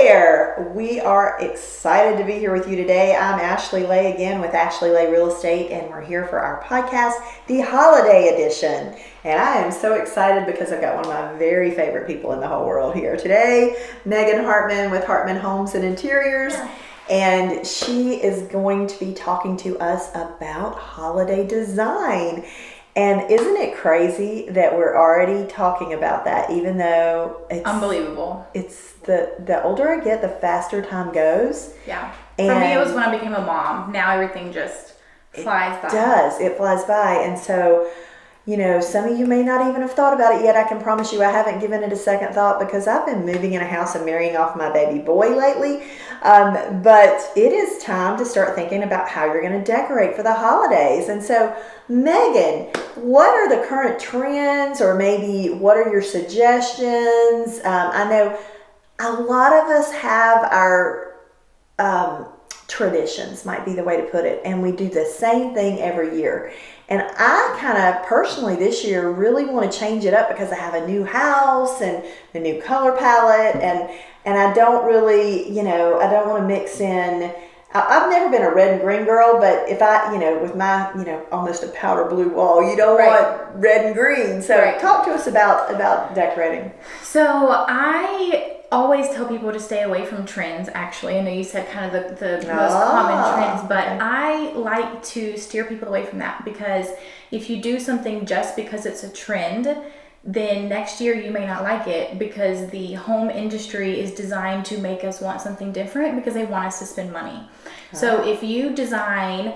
there. We are excited to be here with you today. I'm Ashley Lay again with Ashley Lay Real Estate, and we're here for our podcast, the Holiday Edition. And I am so excited because I've got one of my very favorite people in the whole world here today, Megan Hartman with Hartman Homes and Interiors. Yeah. And she is going to be talking to us about holiday design. And isn't it crazy that we're already talking about that, even though it's unbelievable? It's the older I get, the faster time goes. Yeah. And for me, it was when I became a mom. Now everything just flies by. It flies by. And so, some of you may not even have thought about it yet. I can promise you I haven't given it a second thought because I've been moving in a house and marrying off my baby boy lately. But it is time to start thinking about how you're going to decorate for the holidays. And so, Megan, what are the current trends, or maybe what are your suggestions? I know a lot of us have our traditions, might be the way to put it, and we do the same thing every year. And I kind of personally this year really want to change it up because I have a new house and a new color palette, and I don't really, I don't want to mix in. I've never been a red and green girl, but if I, with my, almost a powder blue wall, you don't want red and green. So talk to us about decorating. So I always tell people to stay away from trends, actually. I know you said kind of the most common trends, but I like to steer people away from that, because if you do something just because it's a trend, then next year you may not like it, because the home industry is designed to make us want something different because they want us to spend money. So if you design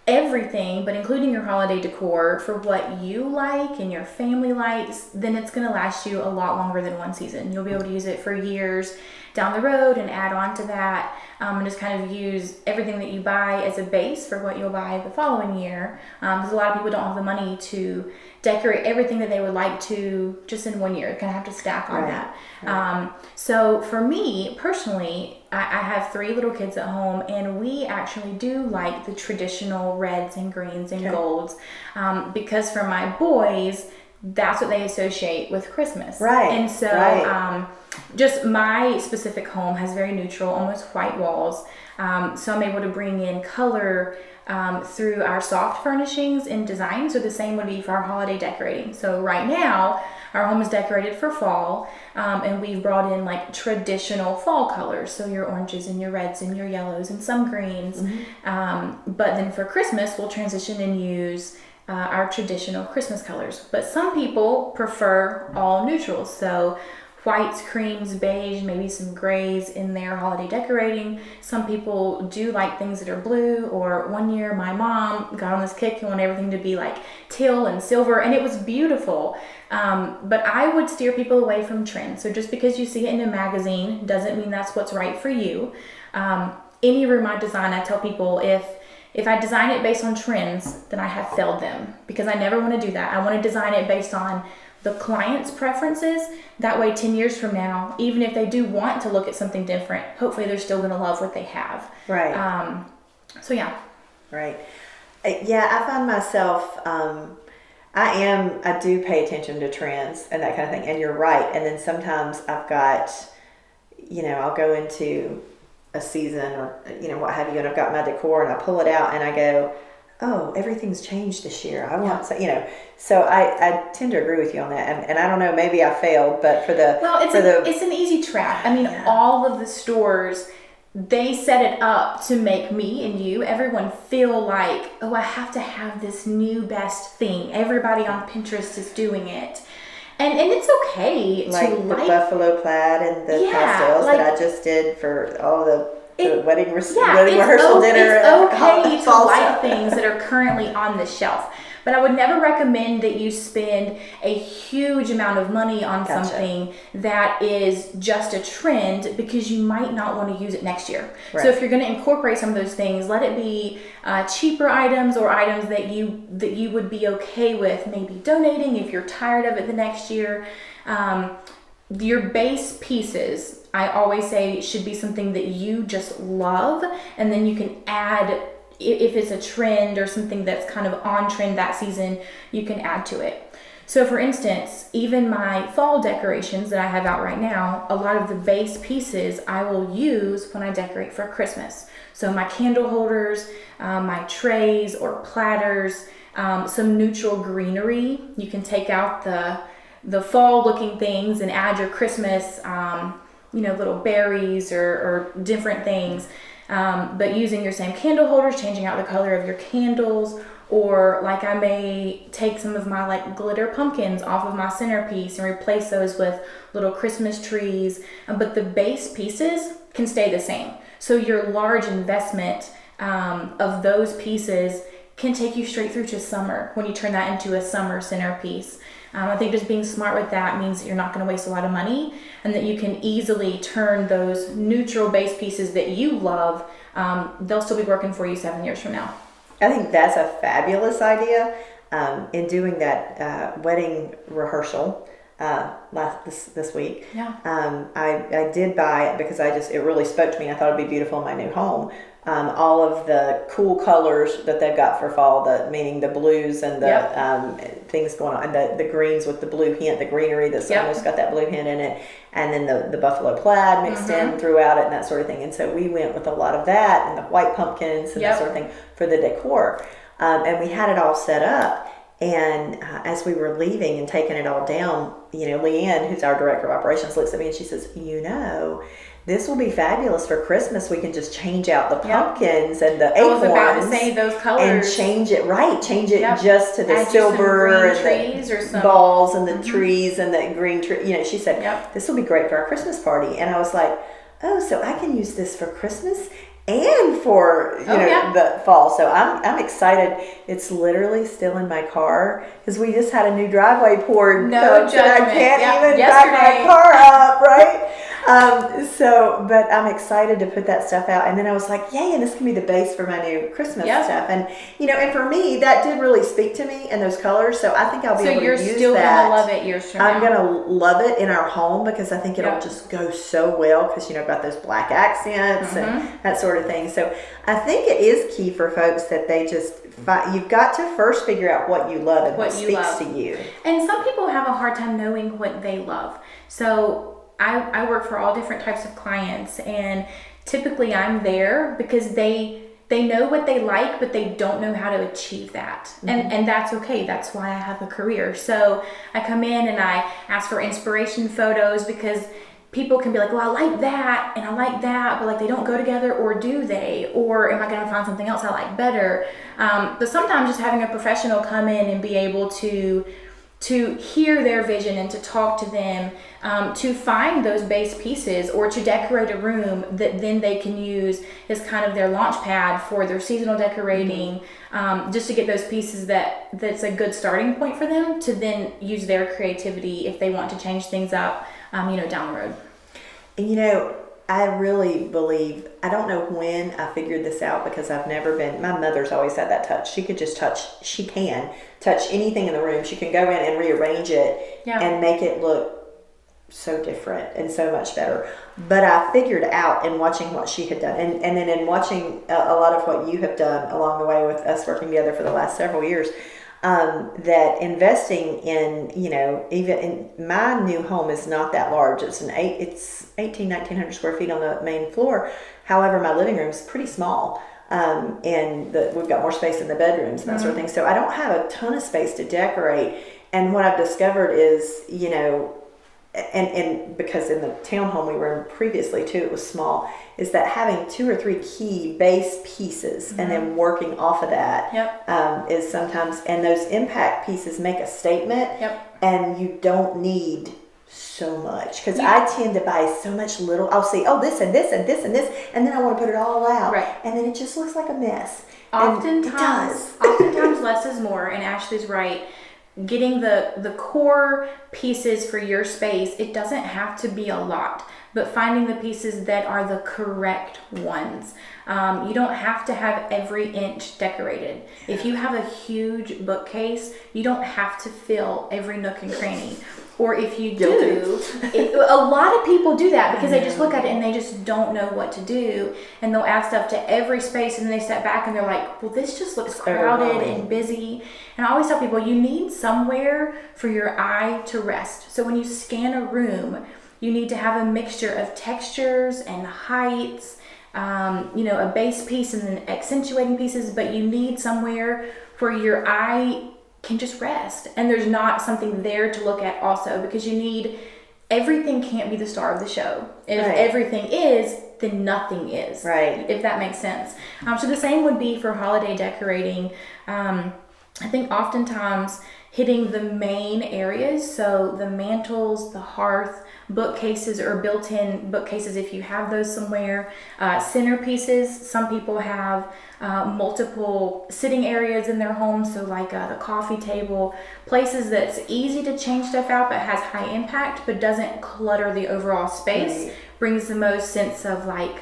everything, but including your holiday decor, for what you like and your family likes, then it's going to last you a lot longer than one season. You'll be able to use it for years down the road and add on to that, and just kind of use everything that you buy as a base for what you'll buy the following year, because a lot of people don't have the money to decorate everything that they would like to just in one year. You kind of have to stack on that. So for me personally, I have 3 little kids at home, and we actually do like the traditional reds and greens and golds, because for my boys, that's what they associate with Christmas. Right. And so just my specific home has very neutral, almost white walls. So I'm able to bring in color through our soft furnishings and design. So the same would be for our holiday decorating. So right now, our home is decorated for fall, and we've brought in like traditional fall colors. So your oranges and your reds and your yellows and some greens. But then for Christmas, we'll transition and use our traditional Christmas colors. But some people prefer all neutrals. So whites, creams, beige, maybe some grays in their holiday decorating. Some people do like things that are blue, or one year my mom got on this kick and wanted everything to be like teal and silver, and it was beautiful. But I would steer people away from trends. So just because you see it in a magazine doesn't mean that's what's right for you. Any room I design, I tell people if I design it based on trends, then I have failed them, because I never want to do that. I want to design it based on the client's preferences. That way 10 years from now, even if they do want to look at something different, hopefully they're still going to love what they have. Right. So yeah. Right. Yeah, I find myself, I do pay attention to trends and that kind of thing. And you're right. And then sometimes I've got, I'll go into a season or, what have you, and I've got my decor and I pull it out and I go, oh, everything's changed this year. I want to, so I tend to agree with you on that. And I don't know, maybe I failed, but it's an easy trap. I mean, all of the stores, they set it up to make me and you, everyone feel like, oh, I have to have this new best thing. Everybody on Pinterest is doing it. And it's okay like to the buffalo plaid and the pastels that I just did for all the wedding rehearsal dinner. It's okay to like things that are currently on the shelf. But I would never recommend that you spend a huge amount of money on something that is just a trend, because you might not want to use it next year. Right. So if you're going to incorporate some of those things, let it be cheaper items, or items that you would be okay with maybe donating if you're tired of it the next year. Your base pieces, I always say, should be something that you just love, and then you can add, if it's a trend or something that's kind of on trend that season, you can add to it. So for instance, even my fall decorations that I have out right now, a lot of the base pieces I will use when I decorate for Christmas. So my candle holders, my trays or platters, some neutral greenery. You can take out the fall looking things and add your Christmas, little berries or different things. But using your same candle holders, changing out the color of your candles, or like I may take some of my like glitter pumpkins off of my centerpiece and replace those with little Christmas trees. But the base pieces can stay the same. So your large investment of those pieces can take you straight through to summer when you turn that into a summer centerpiece. I think just being smart with that means that you're not going to waste a lot of money, and that you can easily turn those neutral base pieces that you love, they'll still be working for you 7 years from now. I think that's a fabulous idea. In doing that wedding rehearsal this week, Yeah. I did buy it because it really spoke to me. I thought it'd be beautiful in my new home. All of the cool colors that they've got for fall, meaning the blues and the things going on, the greens with the blue hint, the greenery that's almost got that blue hint in it, and then the buffalo plaid mixed in throughout it and that sort of thing. And so we went with a lot of that and the white pumpkins and that sort of thing for the decor. And we had it all set up. And as we were leaving and taking it all down, Leanne, who's our director of operations, looks at me and she says, this will be fabulous for Christmas. We can just change out the pumpkins and the acorns. I was about to say those colors. And change it just to the silver and the balls and the trees and the green tree. She said, this will be great for our Christmas party. And I was like, oh, so I can use this for Christmas and for the fall. So I'm excited. It's literally still in my car because we just had a new driveway poured. No judgment. I can't even back my car up, right? But I'm excited to put that stuff out. And then I was like, yay, and this can be the base for my new Christmas stuff. And, and for me, that did really speak to me and those colors. So I think I'll be able to use that. So you're still going to love it years from now. I'm going to love it in our home because I think it'll just go so well because, I've got those black accents and that sort of thing. So I think it is key for folks that they you've got to first figure out what you love and what speaks to you. And some people have a hard time knowing what they love. So I work for all different types of clients, and typically I'm there because they know what they like, but they don't know how to achieve that. And that's okay. That's why I have a career. So I come in and I ask for inspiration photos because people can be like, well, I like that and I like that, but like they don't go together, or do they? Or am I going to find something else I like better? But sometimes just having a professional come in and be able to hear their vision and to talk to them, to find those base pieces or to decorate a room that then they can use as kind of their launch pad for their seasonal decorating, just to get those pieces that's a good starting point for them to then use their creativity if they want to change things up, down the road. And I really believe, I don't know when I figured this out because I've never been, my mother's always had that touch. She can touch anything in the room. She can go in and rearrange it and make it look so different and so much better. But I figured out in watching what she had done and then in watching a lot of what you have done along the way with us working together for the last several years, that investing in, even in my new home is not that large. It's 1900 square feet on the main floor. However, my living room is pretty small. And we've got more space in the bedrooms and that sort of thing. So I don't have a ton of space to decorate. And what I've discovered is, and because in the townhome we were in previously too, it was small, is that having 2 or 3 key base pieces and then working off of that is sometimes, and those impact pieces make a statement and you don't need so much, because I tend to buy so much little. I'll see, this and this and this and this, and then I want to put it all out, and then it just looks like a mess. Oftentimes less is more, and Ashley's right. Getting the core pieces for your space, it doesn't have to be a lot. but finding the pieces that are the correct ones. You don't have to have every inch decorated. If you have a huge bookcase, you don't have to fill every nook and cranny. Or if you do, a lot of people do that because they just look at it and they just don't know what to do. And they'll add stuff to every space and then they step back and they're like, well, this just looks crowded and busy. And I always tell people, you need somewhere for your eye to rest. So when you scan a room, you need to have a mixture of textures and heights, a base piece and then accentuating pieces, but you need somewhere where your eye can just rest and there's not something there to look at also, because everything can't be the star of the show. And if everything is, then nothing is. Right. If that makes sense. So the same would be for holiday decorating. I think oftentimes hitting the main areas, so the mantles, the hearth, bookcases or built-in bookcases if you have those somewhere, centerpieces. Some people have multiple sitting areas in their home, so like the coffee table, places that's easy to change stuff out but has high impact but doesn't clutter the overall space. Brings the most sense of like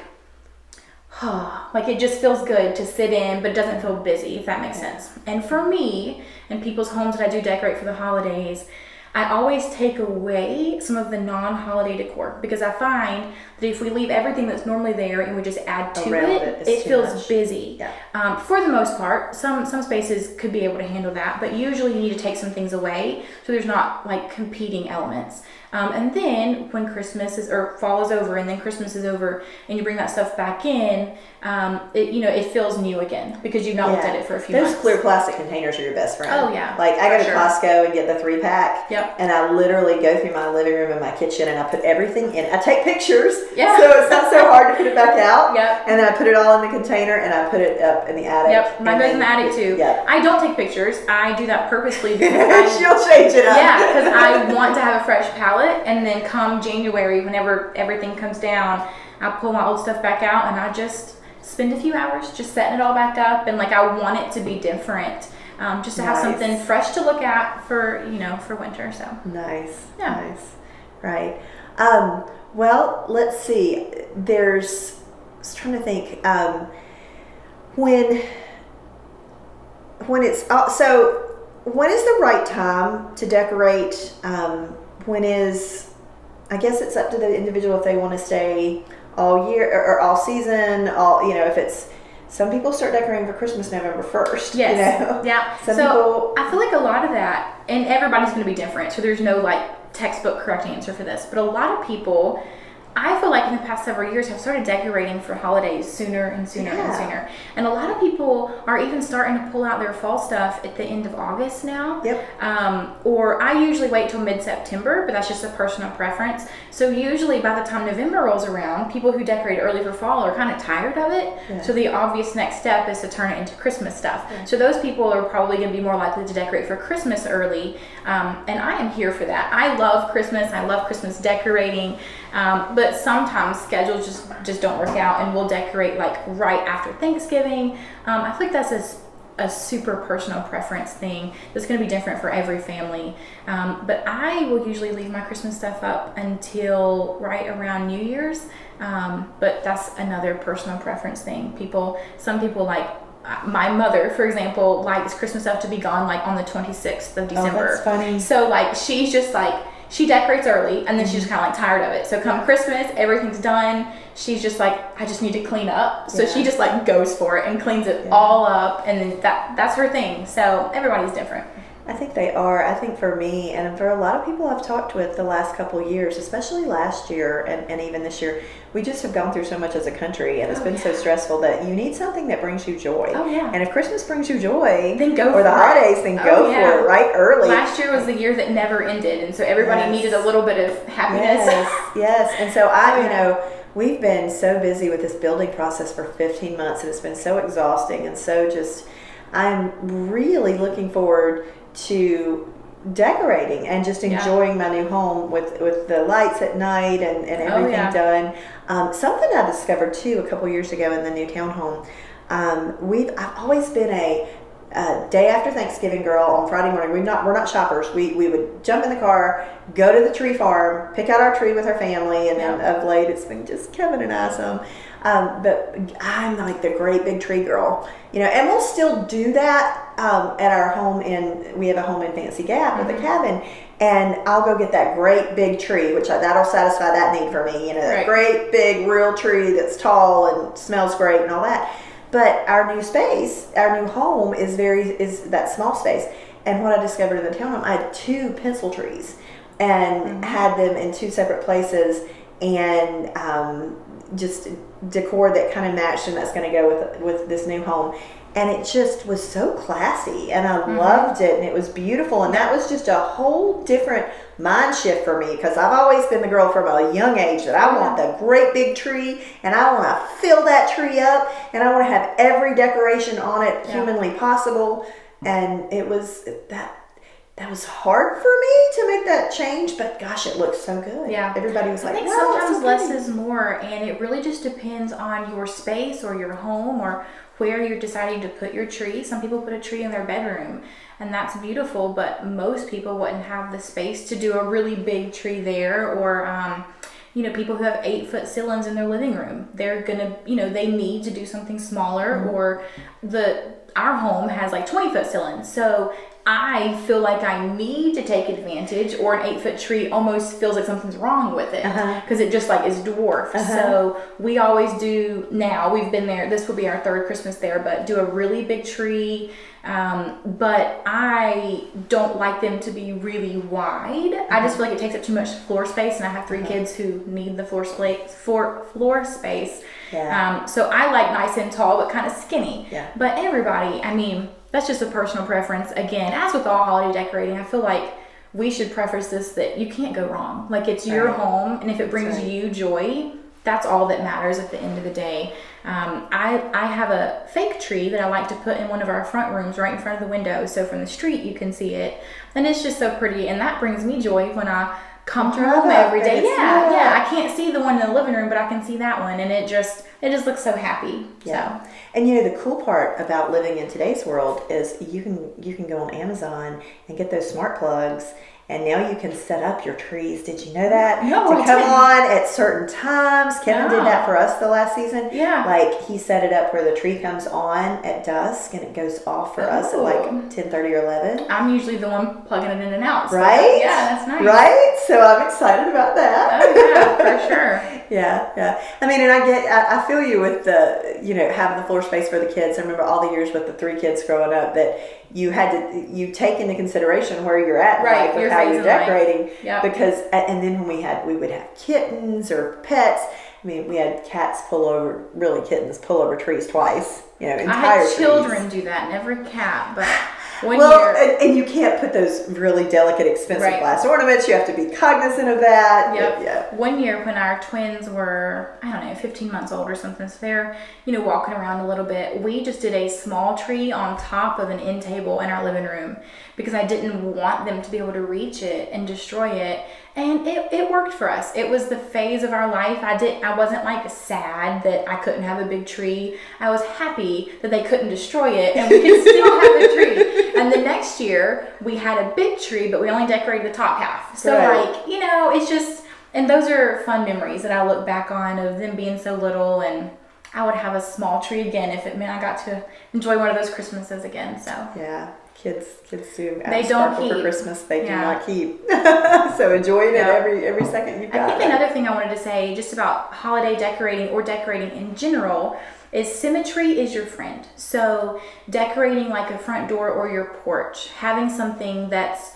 it just feels good to sit in but doesn't feel busy, if that makes sense. And for me and people's homes that I do decorate for the holidays, I always take away some of the non-holiday decor, because I find that if we leave everything that's normally there and we just add to it feels busy. Yeah. For the most part, some spaces could be able to handle that, but usually you need to take some things away so there's not like competing elements. And then when Christmas or fall is over and then Christmas is over and you bring that stuff back in, it feels new again because you've not looked at it for a few months. Those clear plastic containers are your best friend. Oh yeah. Like I go to Costco and get the 3-pack. Yep. And I literally go through my living room and my kitchen and I put everything in. I take pictures. Yeah. So it's not so hard to put it back out. Yep. And then I put it all in the container and I put it up in the attic. Yep. Mine goes in the attic too. Yep. I don't take pictures. I do that purposely because she'll change it up. Yeah, because I want to have a fresh palette, and then come January, whenever everything comes down, I pull my old stuff back out and I just spend a few hours just setting it all back up, and like I want it to be different, just to have something fresh to look at for winter. So nice. Right. Well, let's see. I was trying to think when it's so. When is the right time to decorate? I guess it's up to the individual if they want to stay all year or all season. If it's, some people start decorating for Christmas November 1st. Yes. Yeah. So I feel like a lot of that, and everybody's going to be different, so there's no like textbook correct answer for this, but a lot of people, I feel like in the past several years, have started decorating for holidays sooner and sooner and sooner. And a lot of people are even starting to pull out their fall stuff at the end of August now. Yep. Or I usually wait till mid-September, but that's just a personal preference. So usually by the time November rolls around, people who decorate early for fall are kind of tired of it. Yeah. So the obvious next step is to turn it into Christmas stuff. Yeah. So those people are probably going to be more likely to decorate for Christmas early. And I am here for that. I love Christmas. I love Christmas decorating. But sometimes schedules just don't work out, and we'll decorate like right after Thanksgiving. I think that's a super personal preference thing that's going to be different for every family. But I will usually leave my Christmas stuff up until right around New Year's. But that's another personal preference thing. Some people like, my mother, for example, likes Christmas stuff to be gone like on the 26th of December. Oh, that's funny. So like she's just like, she decorates early and then she's just kind of like tired of it. So come Christmas, everything's done. She's just like, I just need to clean up. So she just like goes for it and cleans it all up, and then that's her thing. So everybody's different. I think they are. I think for me and for a lot of people I've talked with the last couple of years, especially last year and even this year, we just have gone through so much as a country, and it's been so stressful that you need something that brings you joy. Oh yeah. And if Christmas brings you joy, then go for it. Or the holidays, then go for it right early. Last year was the year that never ended, and so everybody needed a little bit of happiness. Yes. And so we've been so busy with this building process for 15 months, and it's been so exhausting, and so just, I'm really looking forward to decorating and just enjoying my new home with the lights at night and everything done. Something I discovered too a couple years ago in the new townhome. I've always been day after Thanksgiving, girl, on Friday morning. We're not shoppers. We would jump in the car, go to the tree farm, pick out our tree with our family, and then of late it's been just Kevin and I some. But I'm like the great big tree girl, and we'll still do that at our home we have a home in Fancy Gap with a cabin, and I'll go get that great big tree, which that'll satisfy that need for me, that great big real tree that's tall and smells great and all that. But our new home is that small space. And what I discovered in the townhome, I had 2 pencil trees and had them in 2 separate places, and just decor that kind of matched, and that's going to go with this new home. And it just was so classy, and I loved it, and it was beautiful. And that was just a whole different mind shift for me, because I've always been the girl from a young age that I want the great big tree, and I want to fill that tree up, and I want to have every decoration on it humanly possible. And it was that was hard for me to make that change, but gosh, it looked so good. Yeah. Everybody was like, I think sometimes less is more, and it really just depends on your space or your home or where you're deciding to put your tree. Some people put a tree in their bedroom, and that's beautiful, but most people wouldn't have the space to do a really big tree there. Or people who have 8-foot ceilings in their living room, they're gonna, they need to do something smaller. Or our home has like 20-foot ceilings, so I feel like I need to take advantage, or an 8-foot tree almost feels like something's wrong with it because it just like is dwarfed. So we always do, now we've been there, this will be our 3rd Christmas there, but do a really big tree. But I don't like them to be really wide. I just feel like it takes up too much floor space, and I have 3 kids who need the floor space. Yeah. So I like nice and tall, but kind of skinny. Yeah. But everybody, that's just a personal preference. Again, as with all holiday decorating, I feel like we should preface this that you can't go wrong. Like, it's your home, and if it brings you joy, that's all that matters at the end of the day. I have a fake tree that I like to put in one of our front rooms right in front of the window, so from the street you can see it, and it's just so pretty, and that brings me joy when I come home every day. Yeah, I can't see the one in the living room, but I can see that one, and it just looks so happy. Yeah. So. And the cool part about living in today's world is you can go on Amazon and get those smart plugs, and now you can set up your trees. Did you know that? No, to come on at certain times. Kevin did that for us the last season. Yeah. Like, he set it up where the tree comes on at dusk and it goes off for us at like 10:30 or 11. I'm usually the one plugging it in and out. So right? Yeah, that's nice. Right? So I'm excited about that. Oh yeah, for sure. Yeah. And I feel you with the, having the floor space for the kids. I remember all the years with the 3 kids growing up that you take into consideration where you're at in life with how you're decorating. Yep. Because, and then when we would have kittens or pets. We had kittens pull over trees twice. Entire I had trees. Children do that, never cat, but. And you can't put those really delicate, expensive glass ornaments. You have to be cognizant of that. Yep. Yeah. One year when our twins were, 15 months old or something, so they're, walking around a little bit, we just did a small tree on top of an end table in our living room because I didn't want them to be able to reach it and destroy it. And it worked for us. It was the phase of our life. I wasn't like sad that I couldn't have a big tree. I was happy that they couldn't destroy it and we could still have a tree. And the next year we had a big tree, but we only decorated the top half. So it's just, and those are fun memories that I look back on of them being so little, and I would have a small tree again if it meant I got to enjoy one of those Christmases again. So yeah. Kids do. They don't keep for Christmas. They do not keep. So enjoying it every second you've got. I think another thing I wanted to say just about holiday decorating or decorating in general is symmetry is your friend. So decorating like a front door or your porch, having something that's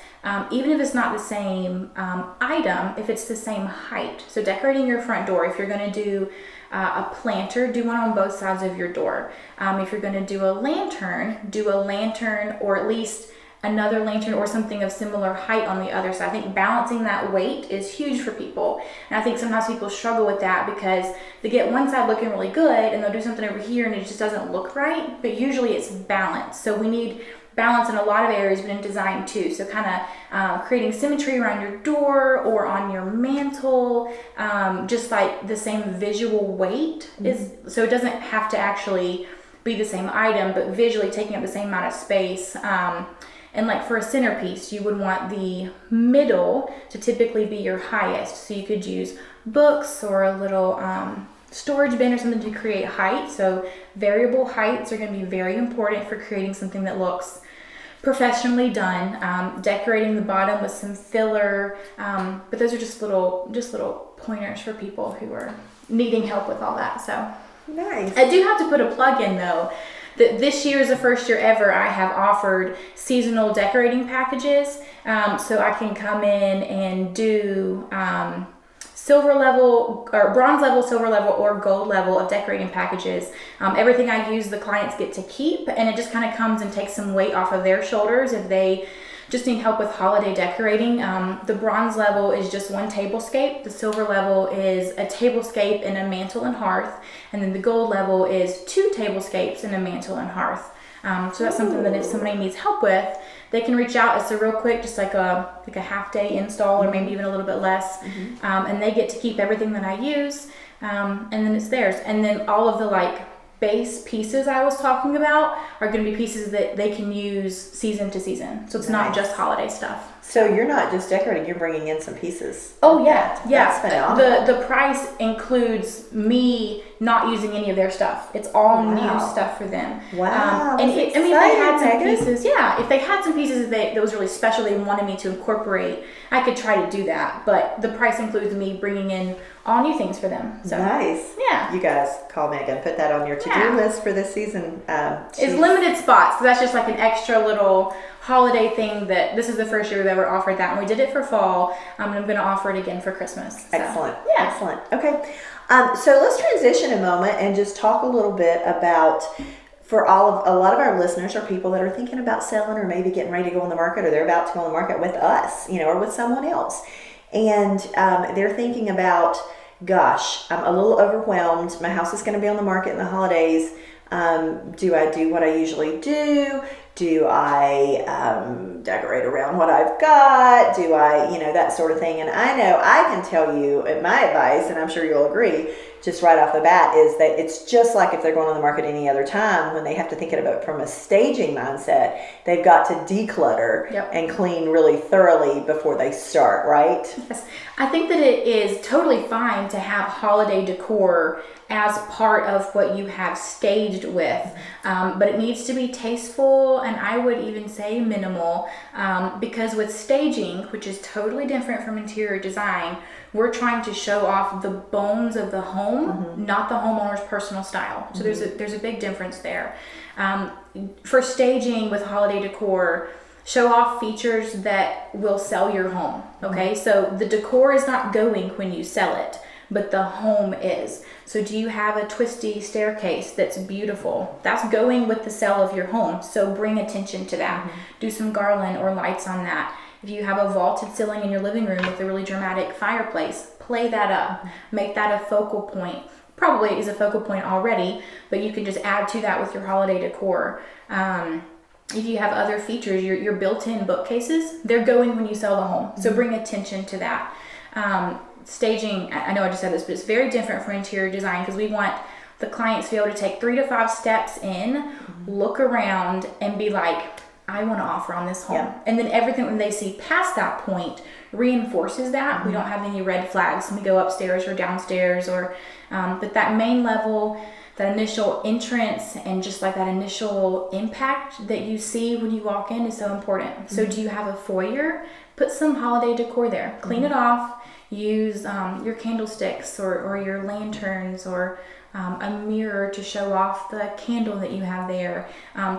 even if it's not the same item, if it's the same height. So decorating your front door, if you're going to do a planter, do one on both sides of your door. If you're going to do a lantern or at least another lantern or something of similar height on the other side. I think balancing that weight is huge for people. And I think sometimes people struggle with that because they get one side looking really good and they'll do something over here and it just doesn't look right. But usually it's balance. So we need balance in a lot of areas, but in design too. So kind of creating symmetry around your door or on your mantle, just like the same visual weight is, so it doesn't have to actually be the same item, but visually taking up the same amount of space. And like for a centerpiece, you would want the middle to typically be your highest. So you could use books or a little storage bin or something to create height. So variable heights are going to be very important for creating something that looks professionally done. Decorating the bottom with some filler, but those are just little pointers for people who are needing help with all that. So nice. I do have to put a plug in though. That this year is the first year ever I have offered seasonal decorating packages, so I can come in and do silver level or bronze level, silver level, or gold level of decorating packages. Everything I use the clients get to keep, and it just kind of comes and takes some weight off of their shoulders if they just need help with holiday decorating. The bronze level is just one tablescape. The silver level is a tablescape and a mantle and hearth. And then the gold level is 2 tablescapes and a mantle and hearth. So that's something that if somebody needs help with, they can reach out. It's a real quick, just like a half day install, or maybe even a little bit less. And they get to keep everything that I use. And then it's theirs. And then all of the like base pieces I was talking about are going to be pieces that they can use season to season. So it's not just holiday stuff. So you're not just decorating, you're bringing in some pieces. Oh yeah, That's phenomenal. The price includes me not using any of their stuff. It's all new stuff for them. Wow. And if they had some Megan. pieces, if they had some pieces that was really special they wanted me to incorporate, I could try to do that. But the price includes me bringing in all new things for them. So nice. Yeah. You guys call Megan, put that on your to-do list for this season. It's limited spots, because that's just like an extra little holiday thing that this is the first year we've ever offered that, and we did it for fall. And I'm going to offer it again for Christmas. So, excellent. Okay. So let's transition a moment and just talk a little bit about, a lot of our listeners are people that are thinking about selling or maybe getting ready to go on the market, or they're about to go on the market with us, or with someone else. And they're thinking about, gosh, I'm a little overwhelmed. My house is going to be on the market in the holidays. Do I do what I usually do? Do I decorate around what I've got? Do I, that sort of thing? And I know I can tell you my advice, and I'm sure you'll agree, just right off the bat, is that it's just like if they're going on the market any other time, when they have to think about it from a staging mindset, they've got to declutter and clean really thoroughly before they start, right? Yes. I think that it is totally fine to have holiday decor as part of what you have staged with, but it needs to be tasteful, and I would even say minimal, because with staging, which is totally different from interior design, we're trying to show off the bones of the home, not the homeowner's personal style. So there's a big difference there. For staging with holiday decor, show off features that will sell your home. Okay, so the decor is not going when you sell it, but the home is. So do you have a twisty staircase that's beautiful? That's going with the sale of your home. So bring attention to that. Do some garland or lights on that. If you have a vaulted ceiling in your living room with a really dramatic fireplace, play that up. Make that a focal point. Probably is a focal point already, but you can just add to that with your holiday decor. If you have other features, your built-in bookcases, they're going when you sell the home. So bring attention to that. Staging, I know I just said this, but it's very different for interior design, because we want the clients to be able to take 3 to 5 steps in, look around, and be like, I want to offer on this home. And then everything when they see past that point reinforces that. We don't have any red flags when we go upstairs or downstairs, or but that main level, that initial entrance, and just like that initial impact that you see when you walk in is so important. So do you have a foyer? Put some holiday decor there. Clean it off. Use your candlesticks or your lanterns, or a mirror to show off the candle that you have there,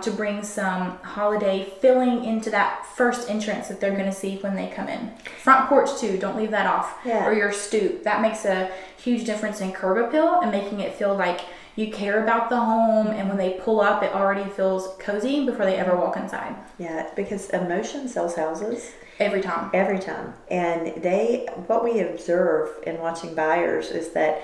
to bring some holiday filling into that first entrance that they're going to see when they come in. Front porch too, don't leave that off. Or your stoop. That makes a huge difference in curb appeal and making it feel like you care about the home, and when they pull up, it already feels cozy before they ever walk inside. Yeah, because emotion sells houses. Every time. And what we observe in watching buyers is that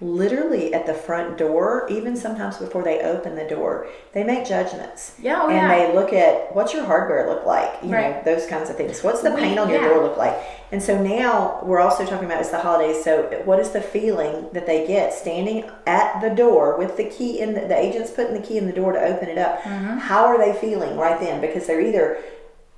literally at the front door, even sometimes before they open the door, they make judgments. Yeah, oh, and they look at, what's your hardware look like? You Right. know, those kinds of things. What's the paint on your door look like? And so now we're also talking about, it's the holidays, so what is the feeling that they get standing at the door with the key in the agent's putting the key in the door to open it up? How are they feeling right then? Because they're either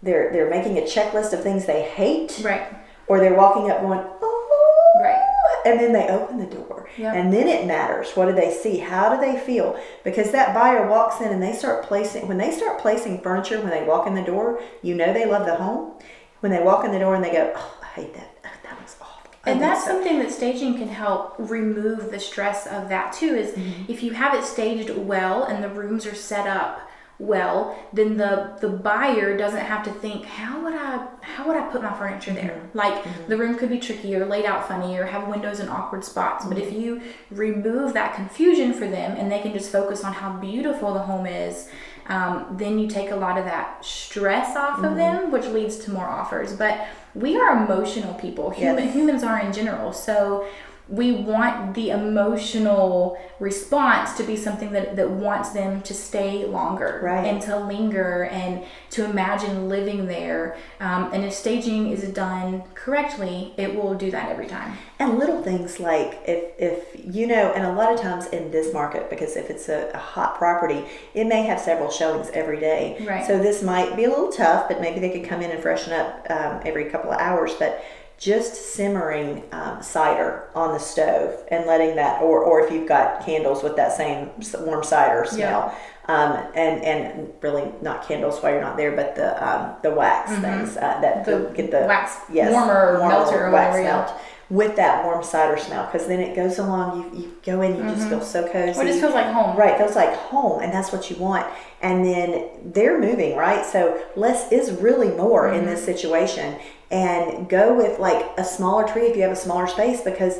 they're making a checklist of things they hate, right, or they're walking up going, oh, right, and then they open the door. Yep. And then it matters. What do they see? How do they feel? Because that buyer walks in and they start placing, when they start placing furniture, when they walk in the door, you know they love the home. When they walk in the door and they go, oh, I hate that. Oh, that was awful. And that's something that staging can help remove the stress of that too, is if you have it staged well and the rooms are set up well, then the buyer doesn't have to think, how would I put my furniture there? Like the room could be tricky or laid out funny or have windows in awkward spots. But if you remove that confusion for them and they can just focus on how beautiful the home is, then you take a lot of that stress off of them, which leads to more offers. But we are emotional people. Humans are in general. So we want the emotional response to be something that wants them to stay longer, right, and to linger and to imagine living there. And if staging is done correctly, it will do that every time. And little things like if you know, and a lot of times in this market, because if it's a hot property, it may have several showings every day. Right. So this might be a little tough, but maybe they could come in and freshen up every couple of hours. But just simmering cider on the stove and letting that, or if you've got candles with that same warm cider smell, and really not candles while you're not there, but the wax things that get the wax warmer melter or wax whatever. Melt with that warm cider smell, because then it goes along. You go in, you just feel so cozy. Well, it just feels like home. Right, feels like home, and that's what you want. And then they're moving, right? So less is really more in this situation. And go with like a smaller tree if you have a smaller space, because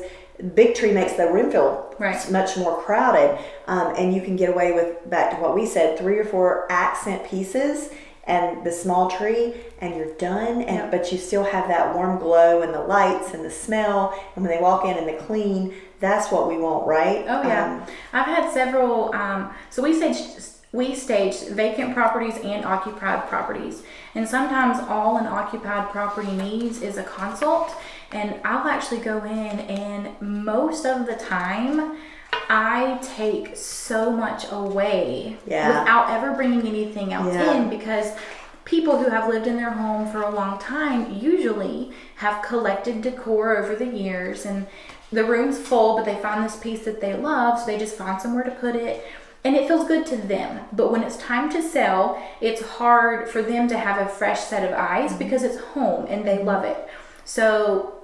big tree makes the room feel much more crowded. And you can get away with, back to what we said, 3 or 4 accent pieces and the small tree, and you're done. And but you still have that warm glow and the lights and the smell. And when they walk in and they clean, that's what we want, right? Oh yeah. I've had several. So we staged vacant properties and occupied properties. And sometimes all an occupied property needs is a consult. And I'll actually go in, and most of the time I take so much away without ever bringing anything else in, because people who have lived in their home for a long time usually have collected decor over the years, and the room's full, but they find this piece that they love, so they just find somewhere to put it. And it feels good to them. But when it's time to sell, it's hard for them to have a fresh set of eyes because it's home and they love it. So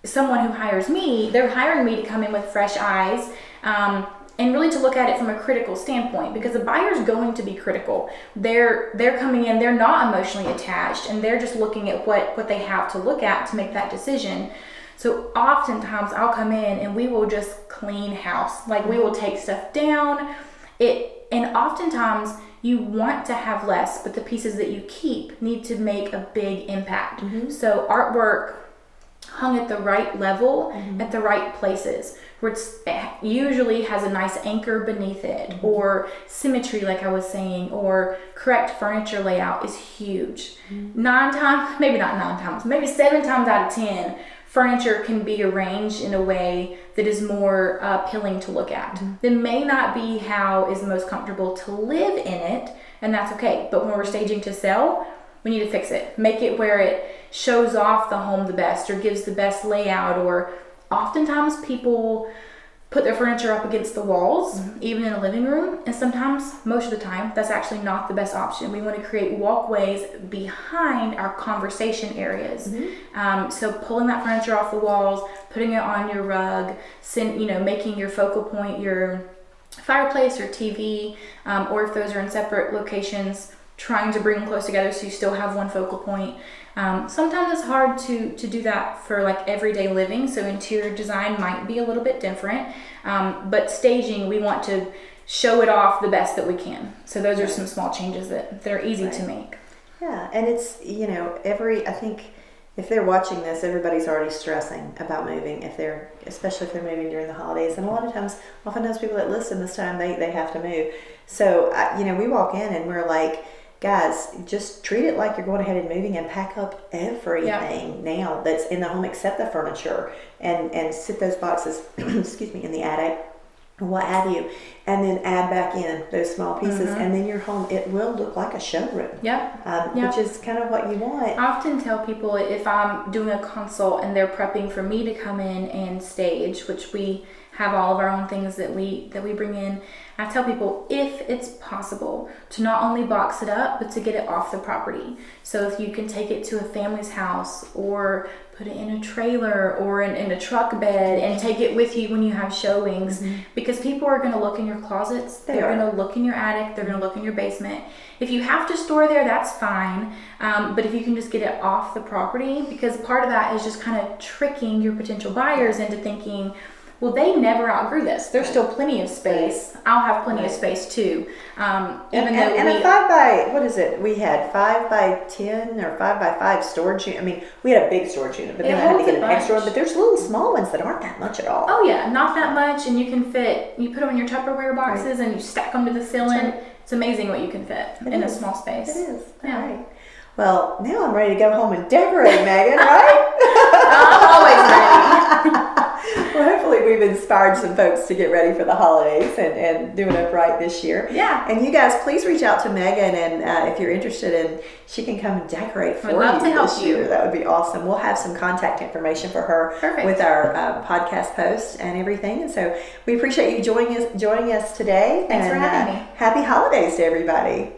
someone who hires me, they're hiring me to come in with fresh eyes, and really to look at it from a critical standpoint, because the buyer's going to be critical. They're coming in, they're not emotionally attached, and they're just looking at what they have to look at to make that decision. So oftentimes I'll come in and we will just clean house. Like we will take stuff down. And oftentimes you want to have less, but the pieces that you keep need to make a big impact. So artwork hung at the right level, at the right places, where it usually has a nice anchor beneath it, or symmetry, like I was saying, or correct furniture layout is huge. 9 times, maybe not 9 times, maybe 7 times out of 10, furniture can be arranged in a way that is more appealing to look at. That may not be how is most comfortable to live in it, and that's okay. But when we're staging to sell, we need to fix it. Make it where it shows off the home the best, or gives the best layout. Or oftentimes people put their furniture up against the walls, even in a living room. And sometimes, most of the time, that's actually not the best option. We want to create walkways behind our conversation areas. So pulling that furniture off the walls, putting it on your rug, making your focal point your fireplace or TV, or if those are in separate locations, trying to bring them close together so you still have one focal point. Sometimes it's hard to do that for like everyday living, so interior design might be a little bit different, but staging, we want to show it off the best that we can. So those are some small changes that are easy to make. Yeah, and it's, I think if they're watching this, everybody's already stressing about moving, especially if they're moving during the holidays. And a lot of times, oftentimes people that listen this time, they have to move. So, we walk in and we're like, guys, just treat it like you're going ahead and moving, and pack up everything now that's in the home except the furniture, and sit those boxes, excuse me, in the attic, or what have you, and then add back in those small pieces, and then your home, it will look like a showroom. Which is kind of what you want. I often tell people, if I'm doing a consult and they're prepping for me to come in and stage, which we have all of our own things that we bring in, I tell people, if it's possible, to not only box it up, but to get it off the property. So if you can take it to a family's house, or put it in a trailer, or in a truck bed, and take it with you when you have showings, because people are going to look in your closets, they're going to look in your attic, they're going to look in your basement. If you have to store there, that's fine, but if you can just get it off the property, because part of that is just kind of tricking your potential buyers into thinking, well, they never outgrew this. There's still plenty of space. I'll have plenty of space too. And a 5 by, what is it? We had 5 by 10 or 5 by 5 storage unit. I mean, we had a big storage unit, but then I had to get an extra one. But there's little small ones that aren't that much at all. Oh yeah, not that much, and you can fit. You put them in your Tupperware boxes and you stack them to the ceiling. It's amazing what you can fit in a small space. It is. Yeah. All right. Well, now I'm ready to go home and decorate, Megan, right? I'm always ready. Well, hopefully we've inspired some folks to get ready for the holidays and do it upright this year. Yeah. And you guys, please reach out to Megan, and if you're interested in, she can come and decorate for you this year. That would be awesome. We'll have some contact information for her with our podcast post and everything. And so we appreciate you joining us today. Thanks for having me. Happy holidays to everybody.